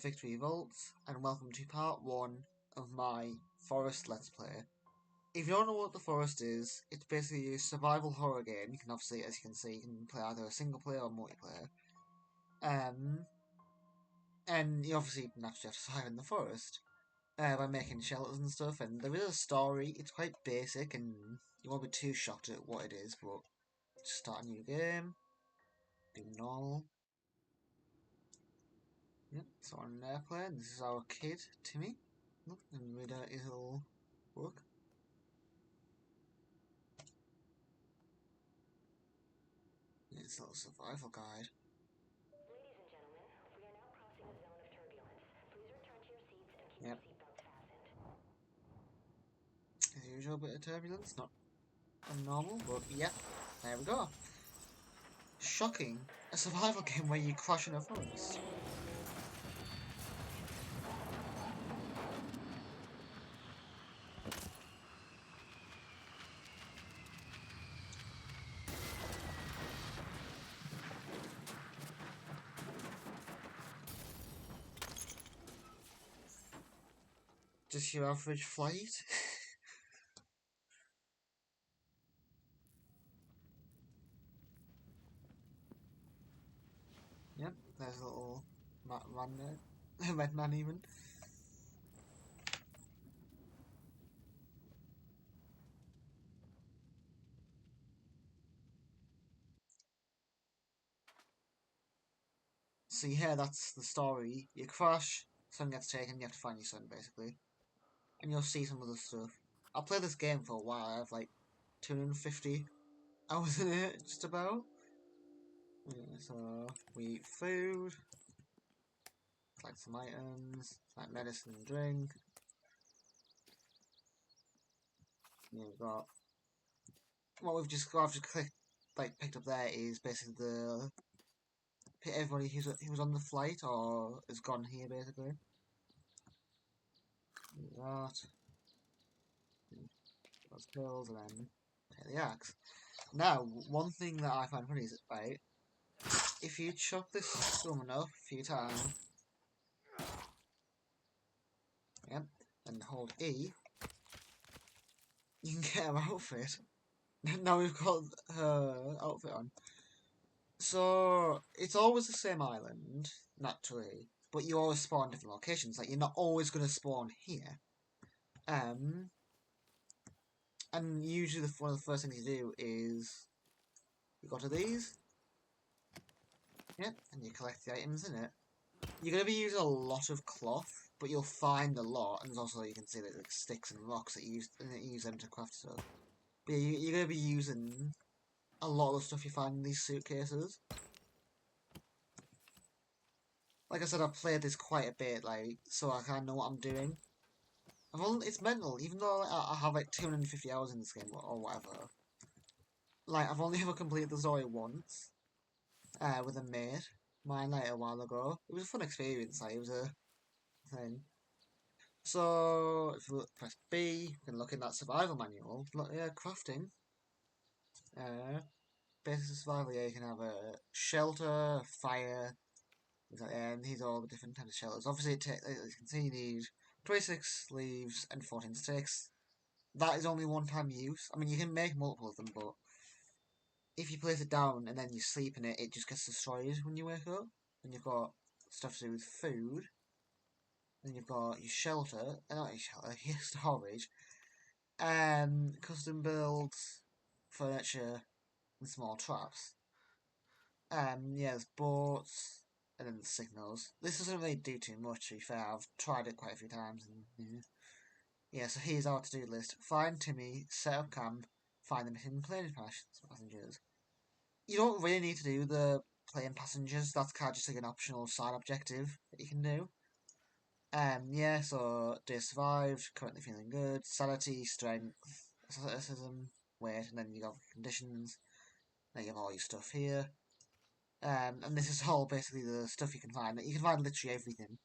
Victory Vaults, and welcome to part 1 of my Forest Let's Play. If you don't know what the Forest is, it's basically a survival horror game. You can obviously, as you can see, you can play either a single player or multiplayer. And you obviously naturally have to survive in the forest by making shelters and stuff, and there is a story. It's quite basic, and you won't be too shocked at what it is, but just start a new game, do normal. Yep, so on an airplane, this is our kid, Timmy. Look, and we don't it'll work. It's a little survival guide. Ladies and gentlemen, we are now crossing a zone of turbulence. Please return to your seats and keep Yep. your seatbelts fastened. As usual, bit of turbulence, not normal, but yep, there we go. Shocking. A survival game where you crash in a forest. Just your average flight. Yep, there's a little man there. Red man even. So yeah, that's the story. You crash, son gets taken, you have to find your son basically. And you'll see some other stuff. I'll play this game for a while, I have like 250 hours in it, just about. Yeah, so, we eat food, collect some items, like medicine and drink. Yeah, we've got what I've just clicked, like picked up there is basically the everybody who was on the flight or is gone here basically. That, those pills, and then take the axe. Now, one thing that I find funny is right, if you chop this stone enough a few times, yep, and hold E, you can get her outfit. Now we've got her outfit on. So, it's always the same island, naturally, but you always spawn different locations. Like, you're not always going to spawn here. And usually one of the first things you do is you go to these, yep, and you collect the items in it. You're going to be using a lot of cloth, but you'll find a lot, and also you can see that like sticks and rocks that you use them to craft stuff. But yeah, you're going to be using a lot of the stuff you find in these suitcases. Like I said, I've played this quite a bit, like, so I kind of know what I'm doing. It's mental, even though I have like 250 hours in this game or whatever. Like, I've only ever completed the story once, with a mate, mine like a while ago. It was a fun experience, like, it was a thing. So, if we press B, we can look in that survival manual. Look, yeah, crafting. Basic survival, yeah, you can have a shelter, fire, and these are all the different types of shelters. Obviously, as you can see, you need 26 leaves and 14 sticks. That is only one time use. I mean, you can make multiple of them, but if you place it down and then you sleep in it, it just gets destroyed when you wake up. And you've got stuff to do with food. Then you've got your shelter, not your shelter, your storage. Custom builds, furniture, and small traps. Yeah, there's boats, and then the signals. This doesn't really do too much, to be fair. I've tried it quite a few times, and yeah, so here's our to-do list. Find Timmy, set up camp, find the missing plane passengers. You don't really need to do the plane passengers, that's kind of just like an optional side objective that you can do. Yeah, so day survived, currently feeling good, sanity, strength, athleticism, weight, and then you have conditions, then you have all your stuff here. And this is all basically the stuff you can find. You can find literally everything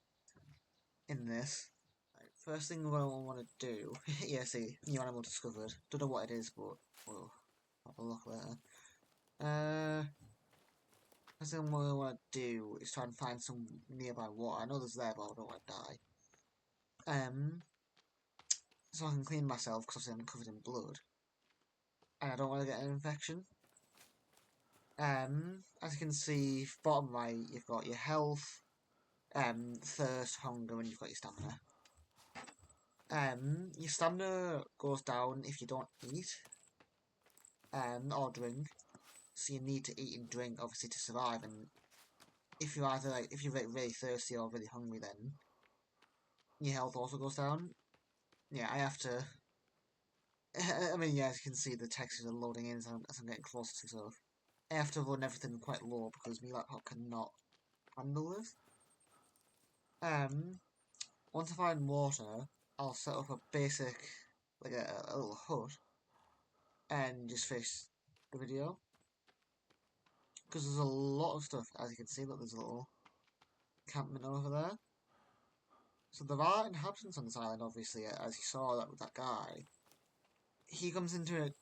in this. Right, first thing we're going to want to do, yeah, see, new animal discovered. Don't know what it is, but we'll have a look later. first thing I want to do is try and find some nearby water. I know there's there, but I don't want to die. So I can clean myself because I'm covered in blood, and I don't want to get an infection. As you can see, bottom right, you've got your health, thirst, hunger, and you've got your stamina. Your stamina goes down if you don't eat, or drink. So you need to eat and drink, obviously, to survive. And if you're either if you're really thirsty or really hungry, then your health also goes down. Yeah, I have to. I mean, yeah, as you can see, the textures are loading in as I'm getting closer to stuff. I have to run everything quite low because my laptop cannot handle this. Once I find water, I'll set up a basic, like a little hut, and just fish the video. Because there's a lot of stuff, as you can see, look, there's a little encampment over there. So there are inhabitants on this island, obviously, as you saw that with that guy. He comes into it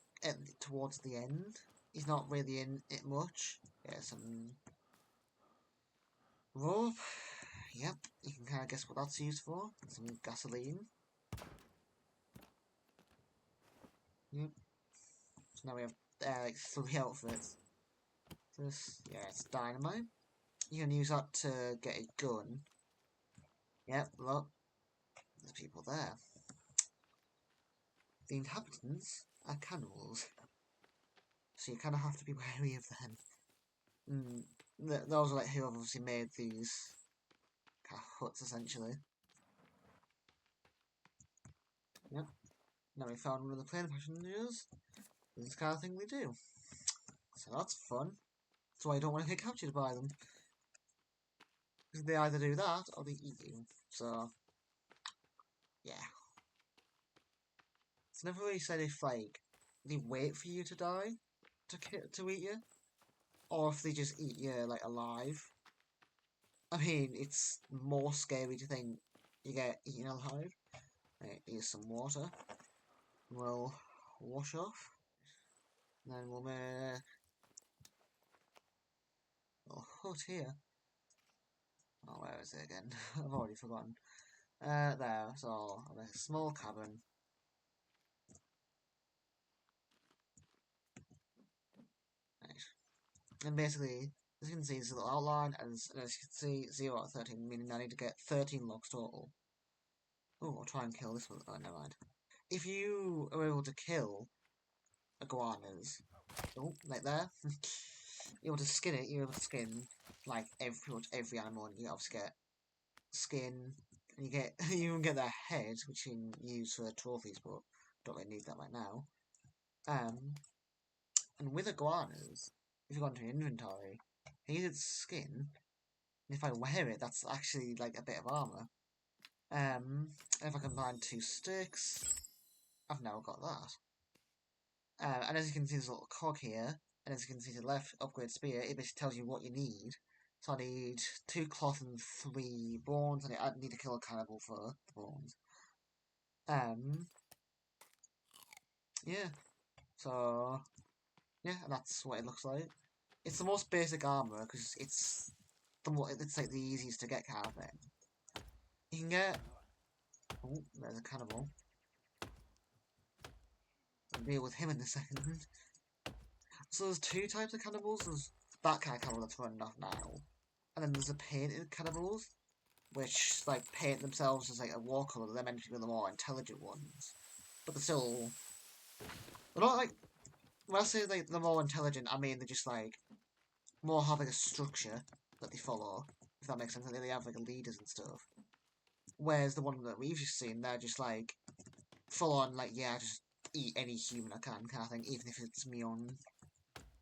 towards the end. He's not really in it much. Yeah, some rope. Yep, you can kind of guess what that's used for. Some gasoline. Yep. So now we have like 3 outfits. This, yeah, it's dynamite. You can use that to get a gun. Yep, look, there's people there. The inhabitants are cannibals, so you kind of have to be wary of them. Those are like who have obviously made these kind of huts essentially. Yep. Now we found one of the plane passengers. This is the kind of thing we do. So that's fun. That's why I don't want to get captured by them. Because they either do that or they eat you. So, yeah. It's never really said if, like, they wait for you to die to eat you, or if they just eat you, like, alive. I mean, it's more scary to think you get eaten alive. Right, here's some water. We'll wash off. And then we'll make a little hut here. Oh, where is it again? I've already forgotten. There, so I'll make a small cabin. Right. And basically, as you can see, there's a little outline, and as you can see, 0 out of 13, meaning I need to get 13 logs total. Oh, I'll try and kill this one. Oh, never mind. If you are able to kill iguanas, oh, like there, you're able to skin it, you're able to skin, like, pretty much every animal, and you obviously get skin, and you get, you even get their head, which you can use for trophies, but don't really need that right now. And with iguanas, if you go into your inventory, here's its skin, and if I wear it, that's actually like a bit of armor. If I combine 2 sticks, I've now got that. And as you can see, there's a little cog here, and as you can see to the left, upgrade spear, it basically tells you what you need. So I need 2 cloth and 3 bones, and I need to kill a cannibal for the bones. Yeah. So, yeah, that's what it looks like. It's the most basic armor, because it's it's like the easiest to get kind of thing. You can get... Oh, there's a cannibal. I'll deal with him in a second. So there's 2 types of cannibals. There's that kind of cannibal that's running off now. And then there's the painted cannibals, which like paint themselves as like a war colour. They're meant to be the more intelligent ones, but they're not like, when I say like they're more intelligent, I mean they're just like more have like a structure that they follow. If that makes sense, like they have like leaders and stuff. Whereas the one that we've just seen, they're just like full on like, yeah, just eat any human I can kind of thing, even if it's me own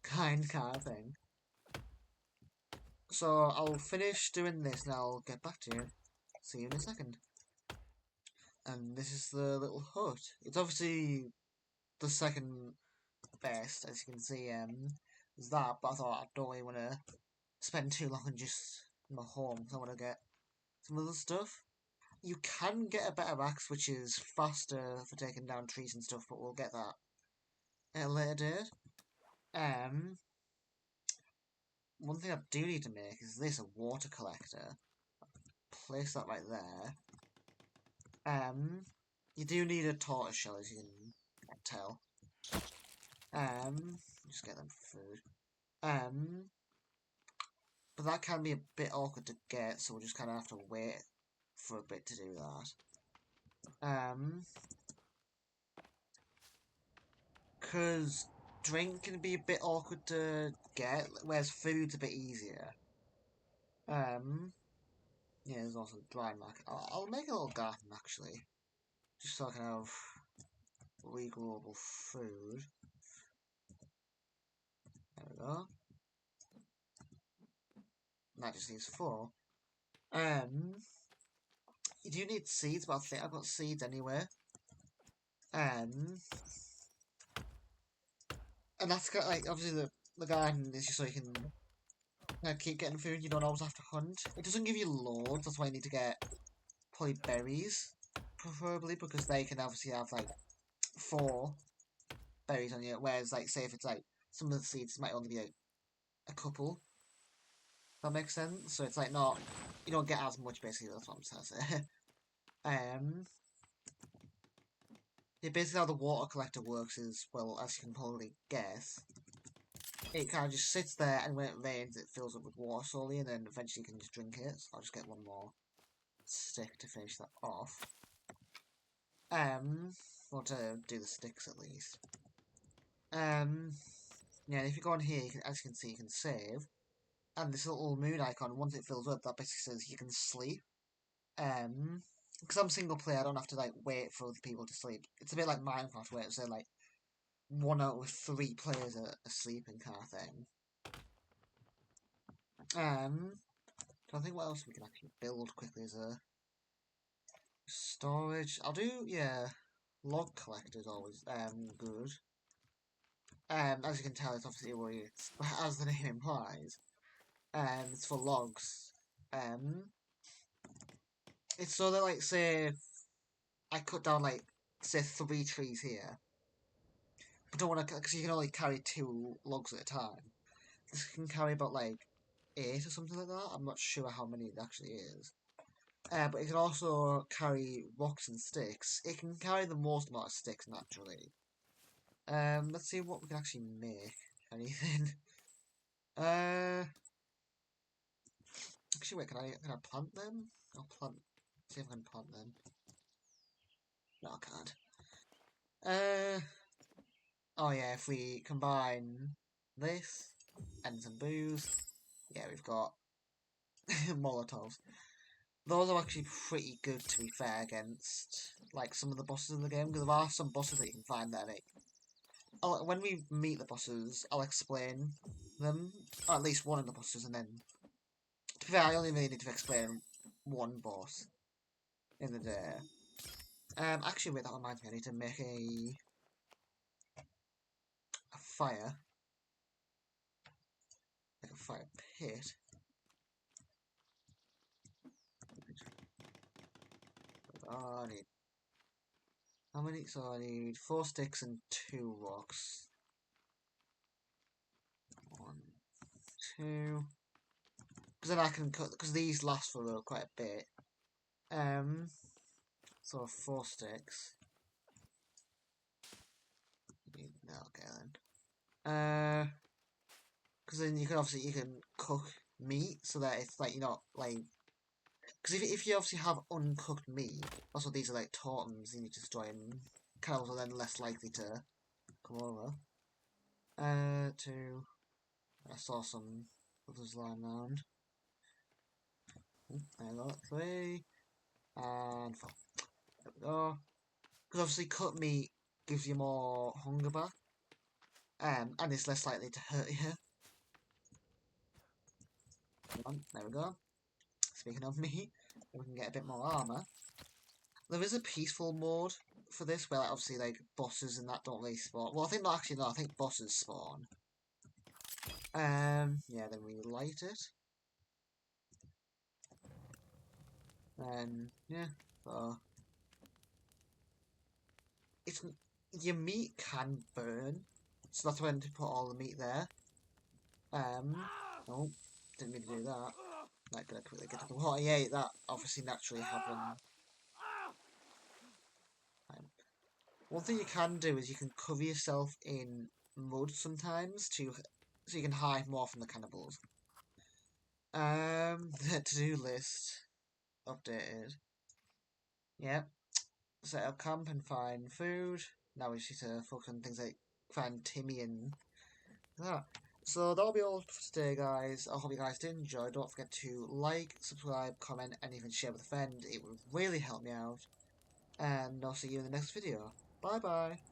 kind of thing. So I'll finish doing this and I'll get back to you. See you in a second. And this is the little hut. It's obviously the second best, as you can see. There's that, but I thought I don't really want to spend too long on just my home, because I want to get some other stuff. You can get a better axe, which is faster for taking down trees and stuff, but we'll get that at a later date. Um, one thing I do need to make is this, a water collector. Place that right there. You do need a tortoise shell, as you can tell. Just get them food. But that can be a bit awkward to get, so we'll just kind of have to wait for a bit to do that. Because drink can be a bit awkward to get, whereas food's a bit easier. Yeah, there's also dry market. I'll make a little garden actually, just so I can have regrowable food. There we go. And that just needs 4. You do need seeds, but I think I've got seeds anyway. And that's got, like, obviously the garden is just so you can keep getting food. You don't always have to hunt. It doesn't give you loads. That's why you need to get probably berries, preferably, because they can obviously have like 4 berries on you. Whereas, like, say if it's like some of the seeds might only be like a couple. That makes sense. So it's like not, you don't get as much basically. That's what I'm trying to say. um, yeah, basically how the water collector works is, well, as you can probably guess, it kind of just sits there, and when it rains, it fills up with water slowly, and then eventually you can just drink it. So I'll just get one more stick to finish that off. Or to do the sticks at least. Yeah, if you go on here, you can, as you can see, you can save. And this little moon icon, once it fills up, that basically says you can sleep. Because I'm single player, I don't have to like wait for other people to sleep. It's a bit like Minecraft, where it's like 1 out of 3 players are sleeping kind of thing. So I think what else we can actually build quickly is a storage. I'll do, yeah, log collector is always good. As you can tell, it's obviously where it's, as the name implies, it's for logs. It's so that, like, say I cut down like say 3 trees here, but don't want to, because you can only carry 2 logs at a time. This can carry about like 8 or something like that. I'm not sure how many it actually is. But it can also carry rocks and sticks. It can carry the most amount of sticks naturally. Let's see what we can actually make. Anything? Uh, actually, wait. Can I plant them? I'll plant. See if I can plant them. No, I can't. Oh yeah. If we combine this and some booze, yeah, we've got Molotovs. Those are actually pretty good, to be fair, against like some of the bosses in the game. Because there are some bosses that you can find that when we meet the bosses, I'll explain them, or at least one of the bosses, and then, to be fair, I only really need to explain one boss in the day. Actually, wait, that reminds me, I need to make a fire, like a fire pit. Oh, I need, how many? So I need 4 sticks and 2 rocks. 1, 2. Because then I can cut, because these last for quite a bit. So 4 sticks. No, okay then. Because then you can obviously cook meat so that it's like you're not like, because if you obviously have uncooked meat, also these are like totems you need to destroy, and cows are then less likely to come over. 2. I saw some others lying around. There we go. 3 and 4. There we go. Because obviously cut meat gives you more hunger back, and it's less likely to hurt you. There we go. Speaking of meat, we can get a bit more armor. There is a peaceful mode for this where, like, obviously, like, bosses and that don't really spawn. Well, I think, no, actually, no, I think bosses spawn. Yeah, then we light it. Yeah, so. It's, your meat can burn, so that's when to put all the meat there. Oh, didn't mean to do that. Like, gonna quickly get to the water. Yeah, that obviously naturally happened. One thing you can do is you can cover yourself in mud sometimes so you can hide more from the cannibals. The to-do list updated. Yep. Set up camp and find food. Now we just need to focus on things like find Timmy and that. So that'll be all for today, guys. I hope you guys did enjoy. Don't forget to like, subscribe, comment, and even share with a friend. It would really help me out. And I'll see you in the next video. Bye bye.